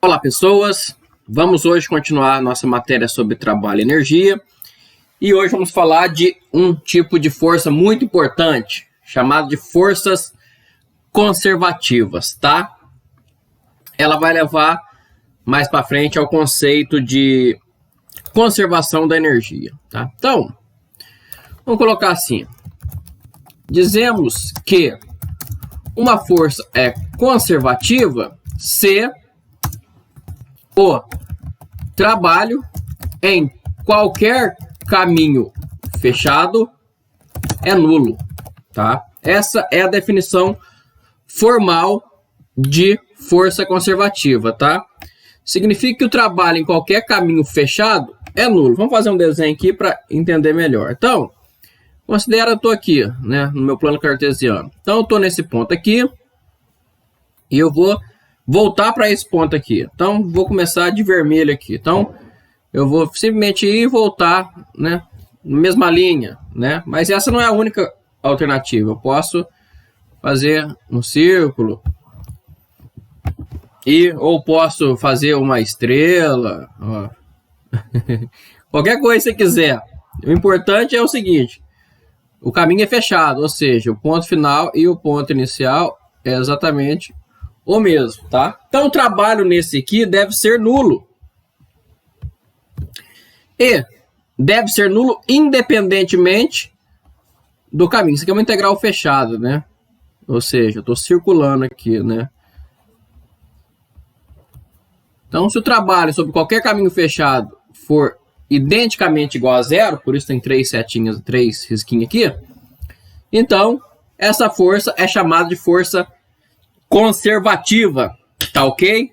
Olá pessoas, vamos hoje continuar nossa matéria sobre trabalho e energia e hoje vamos falar de um tipo de força muito importante chamado de forças conservativas, tá? Ela vai levar mais para frente ao conceito de conservação da energia, tá? Então, vamos colocar assim, dizemos que uma força é conservativa se o trabalho em qualquer caminho fechado é nulo, tá? Essa é a definição formal de força conservativa, tá? Significa que o trabalho em qualquer caminho fechado é nulo. Vamos fazer um desenho aqui para entender melhor. Então, considera eu estou aqui, né, no meu plano cartesiano. Então, eu estou nesse ponto aqui e eu vou voltar para esse ponto aqui. Então, vou começar de vermelho aqui. Então, eu vou simplesmente ir e voltar, né, na mesma linha, né? Mas essa não é a única alternativa. Eu posso fazer um círculo ou posso fazer uma estrela, ó. Qualquer coisa que você quiser. O importante é o seguinte: o caminho é fechado, ou seja, o ponto final e o ponto inicial é exatamente o mesmo, tá? Então, o trabalho nesse aqui deve ser nulo. E deve ser nulo independentemente do caminho. Isso aqui é uma integral fechada, né? Ou seja, eu estou circulando aqui, né? Então, se o trabalho sobre qualquer caminho fechado for identicamente igual a zero, por isso tem três setinhas, três risquinhos aqui, então, essa força é chamada de força conservativa, tá ok?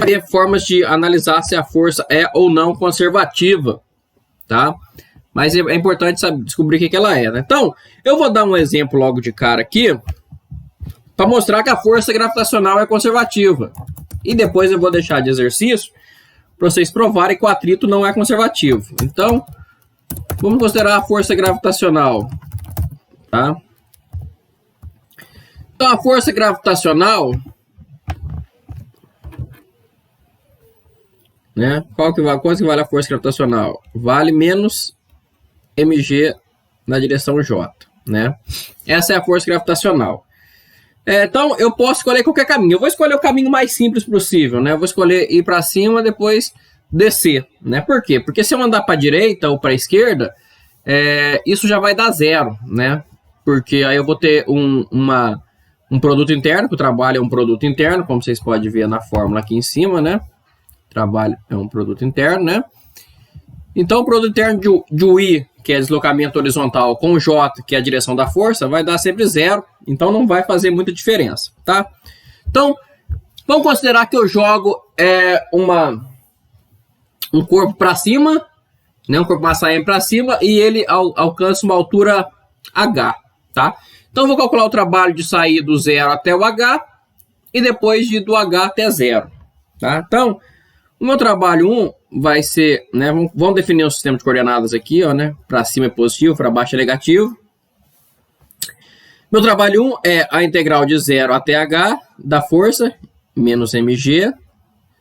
Tem formas de analisar se a força é ou não conservativa, tá? Mas é importante descobrir o que ela é, né? Então, eu vou dar um exemplo logo de cara aqui para mostrar que a força gravitacional é conservativa. E depois eu vou deixar de exercício para vocês provarem que o atrito não é conservativo. Então, vamos considerar a força gravitacional, tá? Então, a força gravitacional, né? Quanto que vale a força gravitacional? Vale menos mg na direção J, né? Essa é a força gravitacional. Então, eu posso escolher qualquer caminho. Eu vou escolher o caminho mais simples possível, né? Eu vou escolher ir para cima, depois descer, né? Por quê? Porque se eu andar para a direita ou para a esquerda, isso já vai dar zero, né? Porque aí eu vou ter um produto interno, que o trabalho é um produto interno, como vocês podem ver na fórmula aqui em cima, né? Trabalho é um produto interno, né? Então, o produto interno de I, que é deslocamento horizontal, com J, que é a direção da força, vai dar sempre zero. Então, não vai fazer muita diferença, tá? Então, vamos considerar que eu jogo um corpo para cima, né? Um corpo massa M para cima, e ele alcança uma altura H, tá? Então, eu vou calcular o trabalho de sair do zero até o H, e depois do H até zero, tá? Então, o meu trabalho 1 vai ser, né, vamos definir o sistema de coordenadas aqui, ó, né? Para cima é positivo, para baixo é negativo. Meu trabalho 1 é a integral de 0 até h da força, menos mg.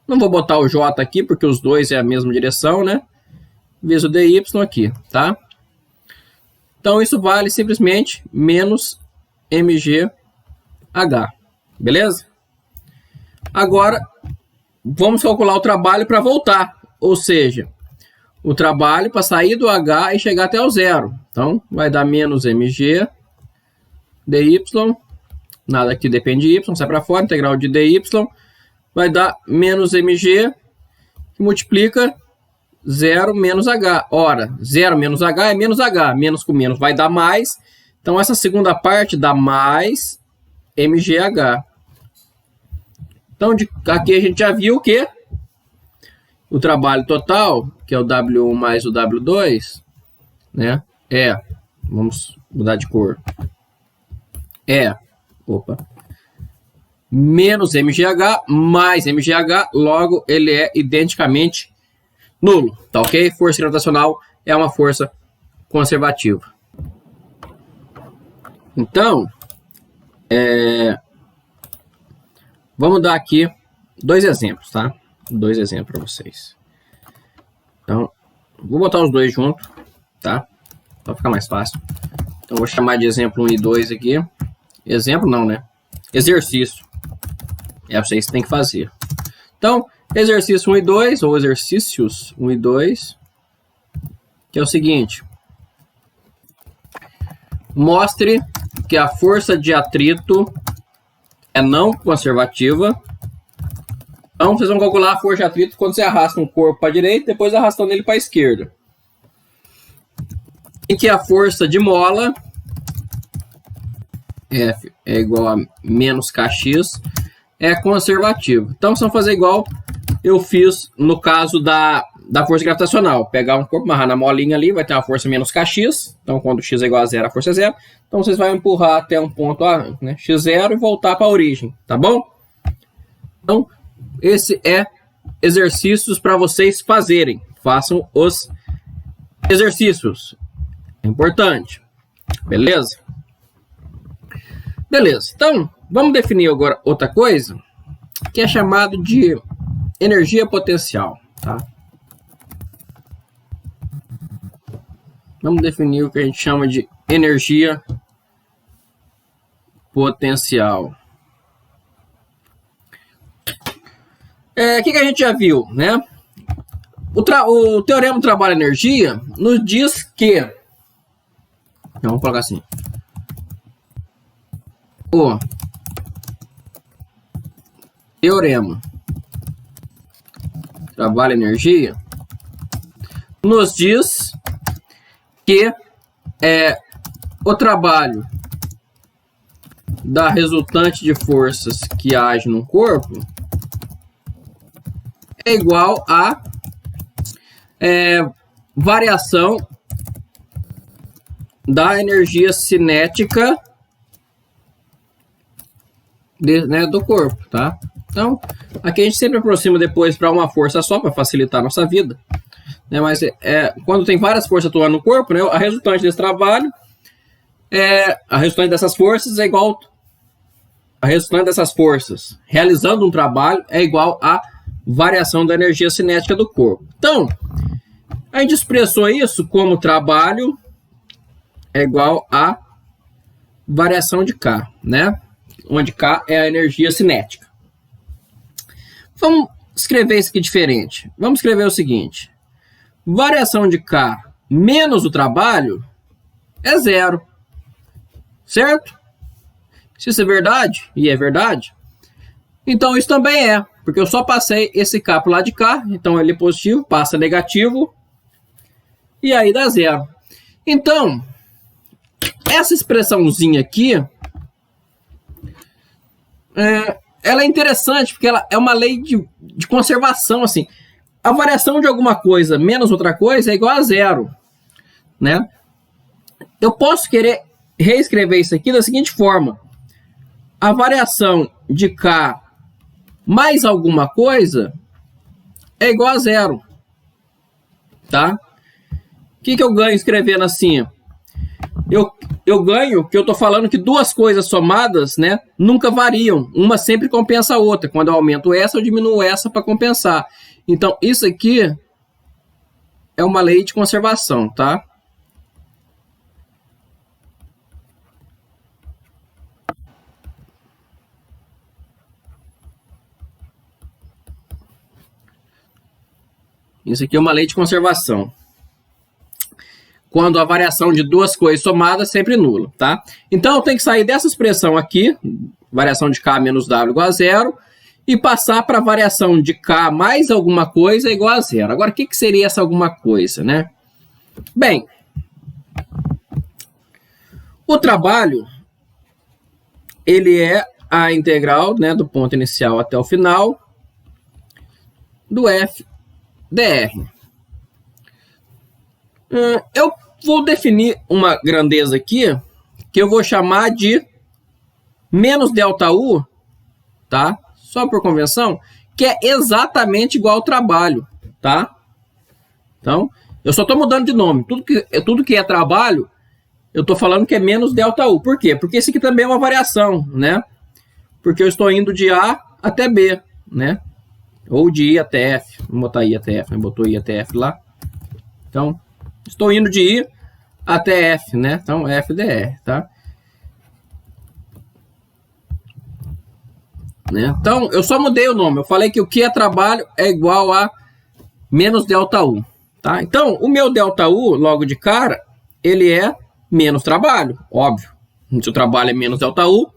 Não vou botar o j aqui, porque os dois é a mesma direção, né? Vezes o dy aqui, tá? Então, isso vale simplesmente menos mgh, beleza? Agora, vamos calcular o trabalho para voltar, ou seja, o trabalho para sair do H e chegar até o zero. Então, vai dar menos mg dy, nada aqui depende de y, sai para fora, integral de dy, vai dar menos mg, que multiplica 0 menos h. Ora, 0 menos h é menos h, menos com menos vai dar mais, então essa segunda parte dá mais mgh. Então, aqui a gente já viu que o trabalho total, que é o W1 mais o W2, né, vamos mudar de cor, menos mgh mais mgh, logo ele é identicamente nulo, tá ok? Força gravitacional é uma força conservativa. Então, Vamos dar aqui 2 exemplos, tá? 2 exemplos para vocês. Então, vou botar os dois juntos, tá? Para ficar mais fácil. Então, vou chamar de exemplo 1 e 2 aqui. Exemplo não, né? Exercício. Vocês têm que fazer. Então, exercício 1 e 2, ou exercícios 1 e 2, que é o seguinte. Mostre que a força de atrito é não conservativa. Então, vocês vão calcular a força de atrito quando você arrasta um corpo para a direita, depois arrastando ele para a esquerda. E que a força de mola, F, é igual a menos Kx, é conservativa. Então, vocês vão fazer igual eu fiz no caso da força gravitacional. Pegar um corpo, amarrar na molinha ali, vai ter uma força menos Kx. Então, quando x é igual a zero, a força é zero. Então, vocês vão empurrar até um ponto né, x0 e voltar para a origem, tá bom? Então, esse é exercícios para vocês fazerem. Façam os exercícios. É importante. Beleza? Beleza. Então, vamos definir agora outra coisa, que é chamado de energia potencial, tá? Vamos definir o que a gente chama de energia potencial. O que a gente já viu, né? O teorema do trabalho-energia nos diz que... Então, vamos colocar assim. O teorema trabalho-energia nos diz que o trabalho da resultante de forças que age no corpo é igual a variação da energia cinética do corpo, tá? Então, aqui a gente sempre aproxima depois para uma força só, para facilitar a nossa vida, né? Mas quando tem várias forças atuando no corpo, né, a resultante desse trabalho, a resultante dessas forças é igual a resultante dessas forças realizando um trabalho é igual a variação da energia cinética do corpo. Então, a gente expressou isso como trabalho é igual a variação de K, né? Onde K é a energia cinética. Vamos escrever isso aqui diferente. Vamos escrever o seguinte. Variação de K menos o trabalho é zero. Certo? Se isso é verdade, e é verdade, então isso também é. Porque eu só passei esse K para o lado de cá, então ele é positivo, passa negativo, e aí dá zero. Então, essa expressãozinha aqui, ela é interessante, porque ela é uma lei de conservação, assim. A variação de alguma coisa menos outra coisa é igual a zero, né? Eu posso querer reescrever isso aqui da seguinte forma. A variação de K mais alguma coisa é igual a zero, tá? O que eu ganho escrevendo assim? Eu ganho que eu estou falando que duas coisas somadas, né, nunca variam. Uma sempre compensa a outra. Quando eu aumento essa, eu diminuo essa para compensar. Então, isso aqui é uma lei de conservação, tá? Isso aqui é uma lei de conservação. Quando a variação de duas coisas somadas é sempre nula, tá? Então, eu tenho que sair dessa expressão aqui, variação de K menos W igual a zero, e passar para a variação de K mais alguma coisa igual a zero. Agora, o que seria essa alguma coisa, né? Bem, o trabalho, ele é a integral, né, do ponto inicial até o final do F dr. Eu vou definir uma grandeza aqui que eu vou chamar de menos ΔU, tá? Só por convenção, que é exatamente igual ao trabalho, tá? Então, eu só estou mudando de nome. Tudo que é trabalho, eu estou falando que é menos ΔU. Por quê? Porque esse aqui também é uma variação, né? Porque eu estou indo de A até B, né? Ou de I até F. Vamos botar I até F, né? Botou I até F lá. Então, estou indo de I até F, né? Então, FDR, tá? Né? Então, eu só mudei o nome. Eu falei que o que é trabalho é igual a menos ΔU, tá? Então, o meu ΔU, logo de cara, ele é menos trabalho, óbvio. Se o trabalho é menos ΔU,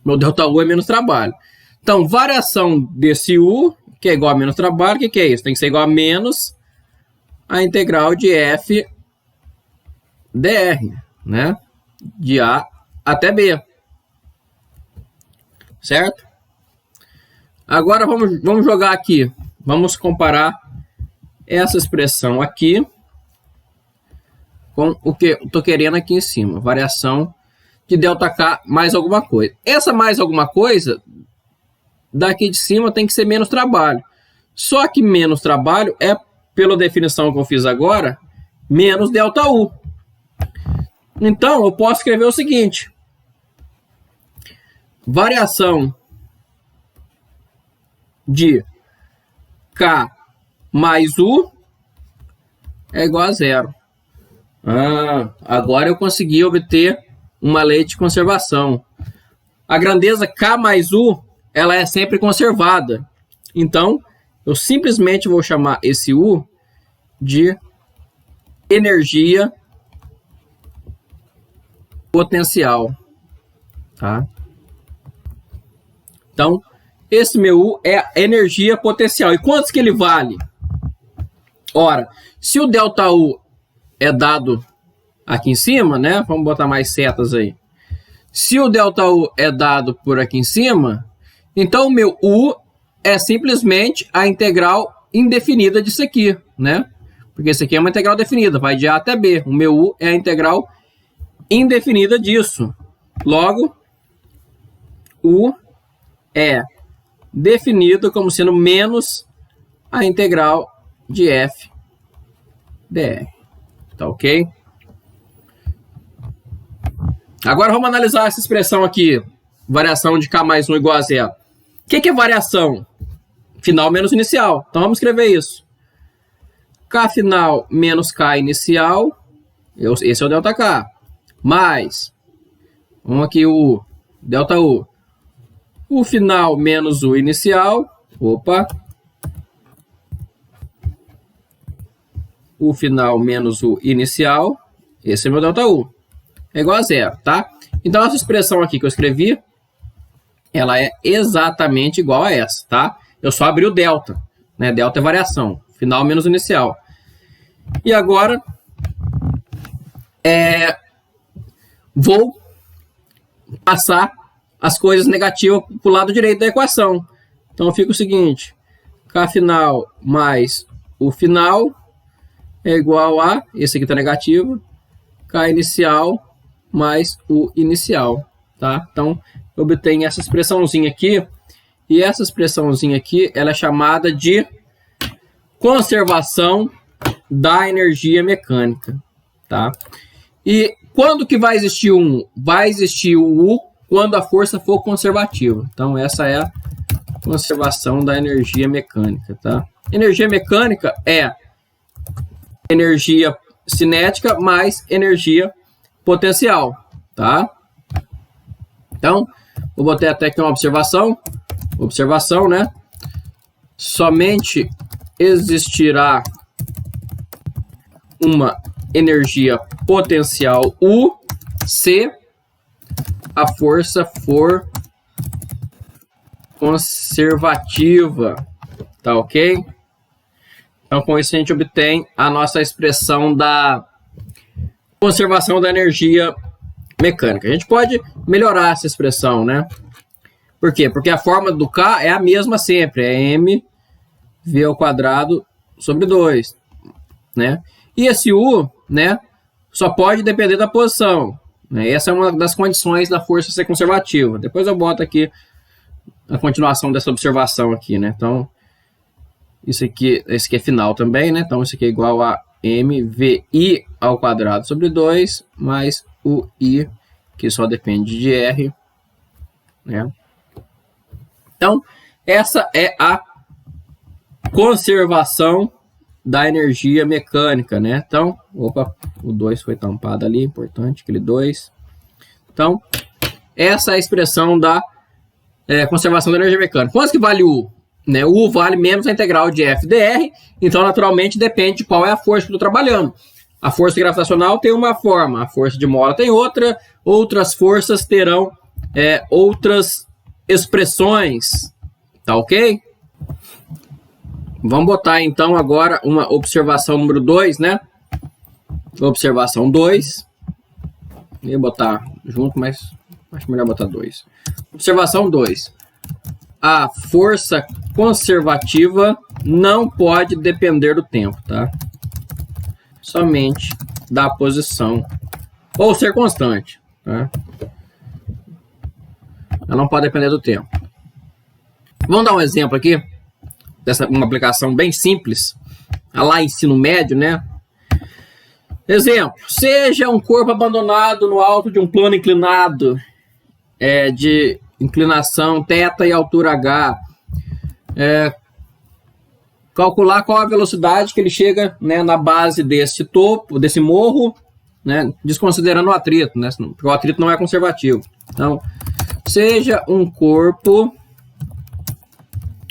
meu ΔU é menos trabalho. Então, variação desse U, que é igual a menos trabalho, o que é isso? Tem que ser igual a menos a integral de F dr, né? De A até B. Certo? Agora vamos jogar aqui. Vamos comparar essa expressão aqui com o que eu estou querendo aqui em cima. Variação de ΔK mais alguma coisa. Essa mais alguma coisa daqui de cima tem que ser menos trabalho. Só que menos trabalho é, pela definição que eu fiz agora, menos ΔU. Então, eu posso escrever o seguinte. Variação de K mais U é igual a zero. Agora eu consegui obter uma lei de conservação. A grandeza K mais U, ela é sempre conservada. Então, eu simplesmente vou chamar esse U de energia potencial. Tá? Então, esse meu U é energia potencial. E quantos que ele vale? Ora, se o ΔU é dado aqui em cima, né? Vamos botar mais setas aí. Se o ΔU é dado por aqui em cima, então o meu U é simplesmente a integral indefinida disso aqui, né? Porque isso aqui é uma integral definida, vai de A até B. O meu U é a integral indefinida disso. Logo, U é definido como sendo menos a integral de F dr. Tá ok? Agora vamos analisar essa expressão aqui. Variação de K mais 1 igual a zero. O que é variação? Final menos inicial. Então vamos escrever isso. K final menos K inicial. Esse é o ΔK. Mais. Vamos aqui o ΔU. O final menos o inicial. Opa. O final menos o inicial. Esse é meu ΔU. É igual a zero, tá? Então, essa expressão aqui que eu escrevi, ela é exatamente igual a essa, tá? Eu só abri o delta, né? Delta é variação. Final menos inicial. E agora, vou passar as coisas negativas para o lado direito da equação. Então, fica o seguinte. K final mais o final é igual a, esse aqui está negativo, K inicial mais o inicial, tá? Então, eu obtenho essa expressãozinha aqui, e essa expressãozinha aqui, ela é chamada de conservação da energia mecânica, tá? E quando que vai existir um? Vai existir o U quando a força for conservativa. Então, essa é a conservação da energia mecânica, tá? Energia mecânica é energia cinética mais energia potencial, tá? Então, vou botar até aqui uma observação, né? Somente existirá uma energia potencial U se a força for conservativa, tá ok? Então, com isso a gente obtém a nossa expressão da conservação da energia mecânica. A gente pode melhorar essa expressão, né? Por quê? Porque a forma do K é a mesma sempre, é mv ao quadrado sobre 2, né? E esse U, né, só pode depender da posição, né? Essa é uma das condições da força ser conservativa. Depois eu boto aqui a continuação dessa observação aqui, né? Então, esse aqui é final também, né? Então, isso aqui é igual a mvi ao quadrado sobre 2 mais o i, que só depende de r, né? Então, essa é a conservação da energia mecânica, né? Então, opa, o 2 foi tampado ali, importante, aquele 2. Então, essa é a expressão da conservação da energia mecânica. Quanto que vale o U? Né? O U vale menos a integral de FdR, então, naturalmente, depende de qual é a força que eu estou trabalhando. A força gravitacional tem uma forma, a força de mola tem outra, outras forças terão outras expressões, tá ok? Vamos botar então agora uma observação número 2, né? Observação 2. Eu ia botar junto, mas acho melhor botar 2. Observação 2. A força conservativa não pode depender do tempo, tá? Somente da posição ou ser constante, tá? Ela não pode depender do tempo. Vamos dar um exemplo aqui dessa uma aplicação bem simples, lá ensino médio, né? Exemplo: seja um corpo abandonado no alto de um plano inclinado de inclinação θ e altura h. Calcular qual a velocidade que ele chega, né, na base desse topo, desse morro, né, desconsiderando o atrito, né, porque o atrito não é conservativo. Então, seja um corpo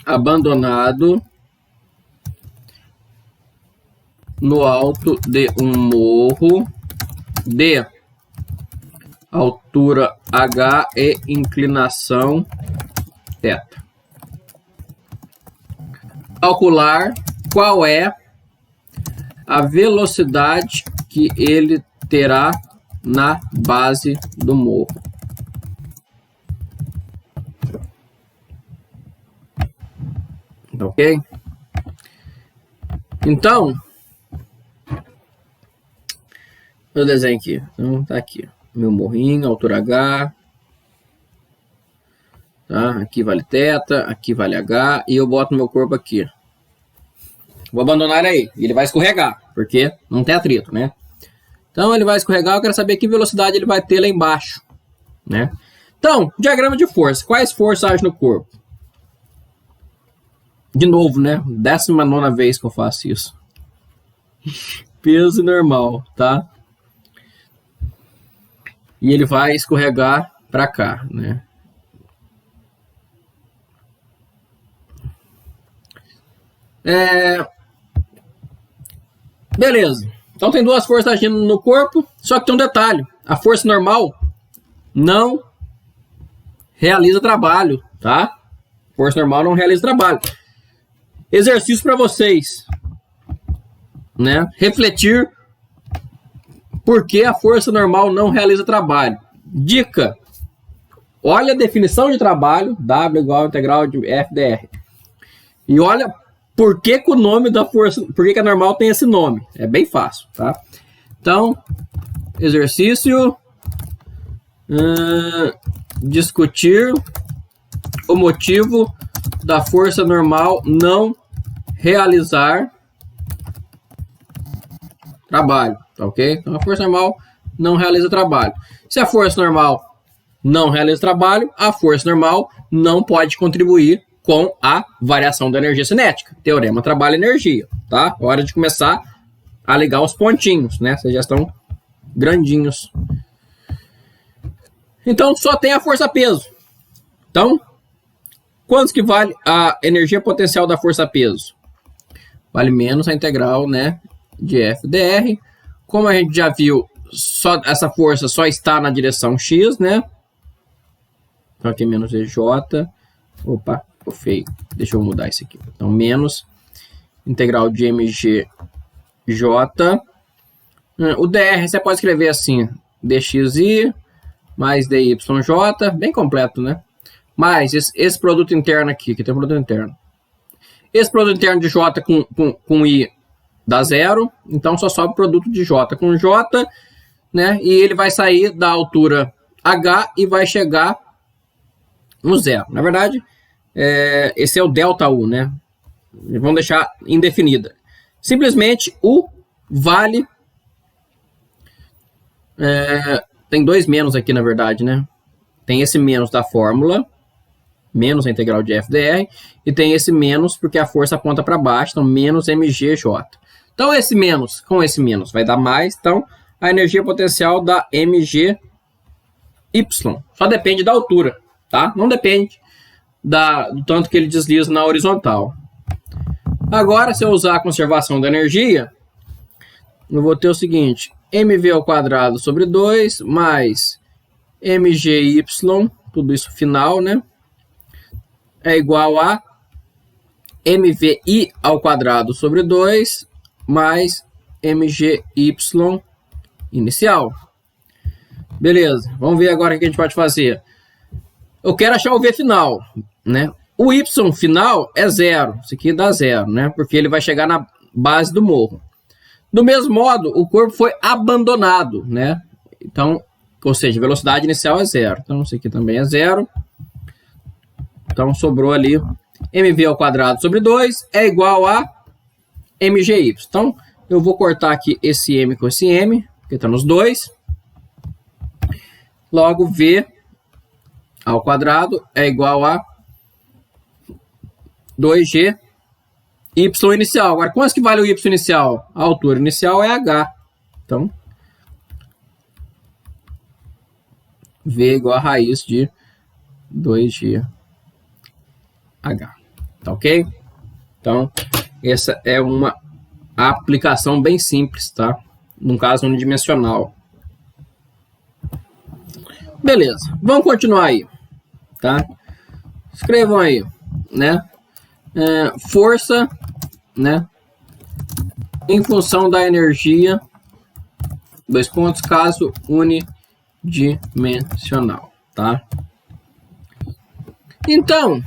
abandonado no alto de um morro de altura h e inclinação θ. Calcular qual é a velocidade que ele terá na base do morro. Ok? Então, eu desenho aqui. Então, tá aqui. Meu morrinho, altura H. Tá? Aqui vale θ, aqui vale H. E eu boto meu corpo aqui. Vou abandonar ele aí. Ele vai escorregar, porque não tem atrito, né? Então, ele vai escorregar. Eu quero saber que velocidade ele vai ter lá embaixo, né? Então, diagrama de força. Quais forças agem no corpo? De novo, né? 19ª vez que eu faço isso. Peso normal, tá? E ele vai escorregar para cá, né? Beleza. Então tem duas forças agindo no corpo, só que tem um detalhe. A força normal não realiza trabalho, tá? Força normal não realiza trabalho. Exercício para vocês, né? Refletir por que a força normal não realiza trabalho. Dica: olha a definição de trabalho, W igual a integral de FdR. E olha por que o nome da força, por que a normal tem esse nome. É bem fácil, tá? Então, exercício: discutir o motivo da força normal não realizar trabalho, tá ok? Então a força normal não realiza trabalho. Se a força normal não realiza trabalho, a força normal não pode contribuir com a variação da energia cinética. Teorema trabalho-energia, tá? Hora de começar a ligar os pontinhos, né? Vocês já estão grandinhos. Então só tem a força-peso. Então, quanto que vale a energia potencial da força-peso? Vale menos a integral, né, de FdR. Como a gente já viu, essa força só está na direção x, né? Então aqui menos EJ. Opa, ficou feio. Deixa eu mudar isso aqui. Então menos integral de mgj. O dr você pode escrever assim: dxi mais dyj. Bem completo, né? Mais esse produto interno aqui, que tem um produto interno. Esse produto interno de J com I dá zero, então só sobe o produto de J com J, né? E ele vai sair da altura H e vai chegar no zero. Na verdade, esse é o delta U, né? Vamos deixar indefinida. Simplesmente U vale... tem dois menos aqui, na verdade, né? Tem esse menos da fórmula, menos a integral de F dr, e tem esse menos porque a força aponta para baixo, então menos mgj. Então esse menos com esse menos vai dar mais, então a energia potencial dá mgy, só depende da altura, tá? Não depende do tanto que ele desliza na horizontal. Agora, se eu usar a conservação da energia, eu vou ter o seguinte, mv ao quadrado sobre 2 mais mgy, tudo isso final, né? É igual a mvi ao quadrado sobre 2 mais mgy inicial. Beleza, vamos ver agora o que a gente pode fazer. Eu quero achar o v final, né? O y final é 0, isso aqui dá 0, né? Porque ele vai chegar na base do morro. Do mesmo modo, o corpo foi abandonado, né? Então, ou seja, a velocidade inicial é 0. Então, isso aqui também é 0. Então, sobrou ali mv ao quadrado sobre 2 é igual a mgy. Então, eu vou cortar aqui esse m com esse m, porque está nos dois. Logo, v ao quadrado é igual a 2g y inicial. Agora, quanto que vale o y inicial? A altura inicial é h. Então, v igual a raiz de 2gh. Tá ok? Então, essa é uma aplicação bem simples, tá? Num caso unidimensional. Beleza, vamos continuar aí, tá? Escrevam aí, né? Força, né? Em função da energia, dois pontos, caso unidimensional, tá? Então,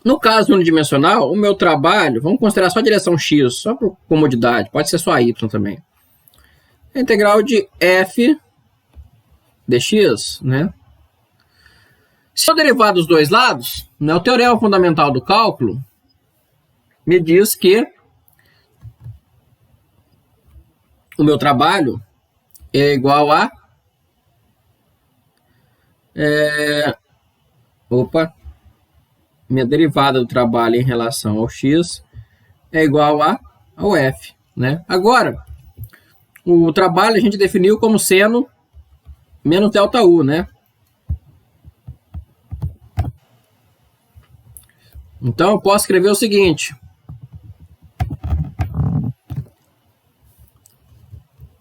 no caso unidimensional, o meu trabalho, vamos considerar só a direção x, só por comodidade, pode ser só a y também. A integral de f dx, né? Se eu derivar dos dois lados, né, o teorema fundamental do cálculo me diz que o meu trabalho é igual a minha derivada do trabalho em relação ao x é igual ao f, né? Agora, o trabalho a gente definiu como seno menos delta U, né? Então, eu posso escrever o seguinte.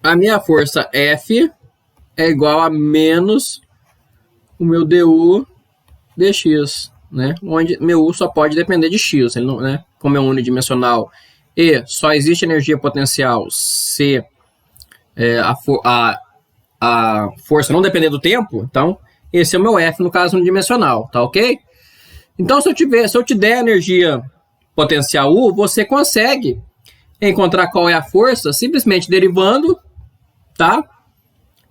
A minha força F é igual a menos o meu du dx, né? Onde meu U só pode depender de x, ele não, né? Como é unidimensional e só existe energia potencial se a força não depender do tempo, então esse é o meu F no caso unidimensional, tá ok? Então, se eu te der energia potencial U, você consegue encontrar qual é a força simplesmente derivando, tá?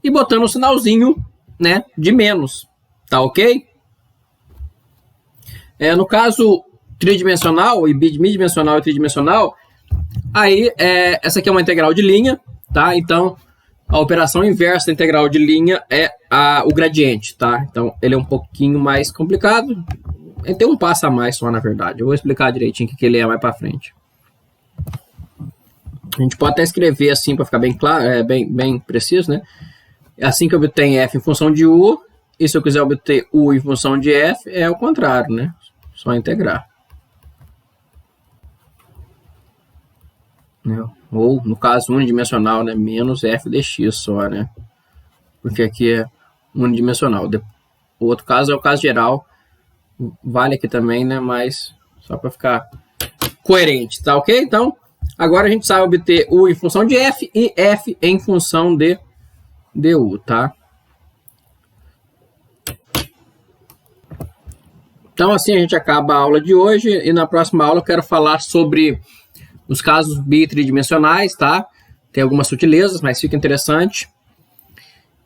E botando um sinalzinho, né, de menos, tá ok? No caso tridimensional, e bidimensional e tridimensional, aí essa aqui é uma integral de linha, tá? Então, a operação inversa da integral de linha é o gradiente, tá? Então, ele é um pouquinho mais complicado. Ele tem um passo a mais só, na verdade. Eu vou explicar direitinho o que ele é mais para frente. A gente pode até escrever assim para ficar bem claro, bem preciso, né? Assim que eu obtenho f em função de u, e se eu quiser obter u em função de f, é o contrário, né? Só integrar. Ou, no caso unidimensional, né? Menos f dx só, né? Porque aqui é unidimensional. O outro caso é o caso geral. Vale aqui também, né? Mas só para ficar coerente, tá ok? Então, agora a gente sabe obter u em função de f e f em função de du, tá? Então, assim a gente acaba a aula de hoje e na próxima aula eu quero falar sobre os casos bitridimensionais, tá? Tem algumas sutilezas, mas fica interessante.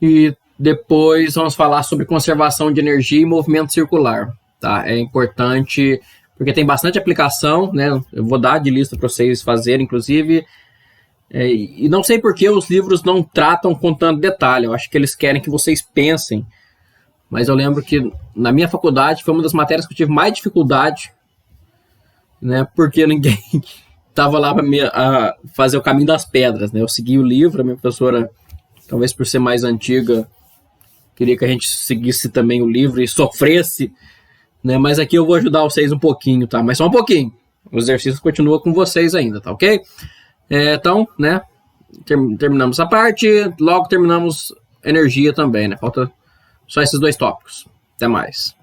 E depois vamos falar sobre conservação de energia e movimento circular. Tá? É importante, porque tem bastante aplicação, né? Eu vou dar de lista para vocês fazerem, inclusive. E não sei por que os livros não tratam com tanto detalhe. Eu acho que eles querem que vocês pensem Mas eu lembro que na minha faculdade foi uma das matérias que eu tive mais dificuldade, né? Porque ninguém estava lá para fazer o caminho das pedras, né? Eu segui o livro, a minha professora, talvez por ser mais antiga, queria que a gente seguisse também o livro e sofresse, né? Mas aqui eu vou ajudar vocês um pouquinho, tá? Mas só um pouquinho. O exercício continua com vocês ainda, tá ok? Então, né? Terminamos essa parte, logo terminamos energia também, né? Falta só esses 2 tópicos. Até mais.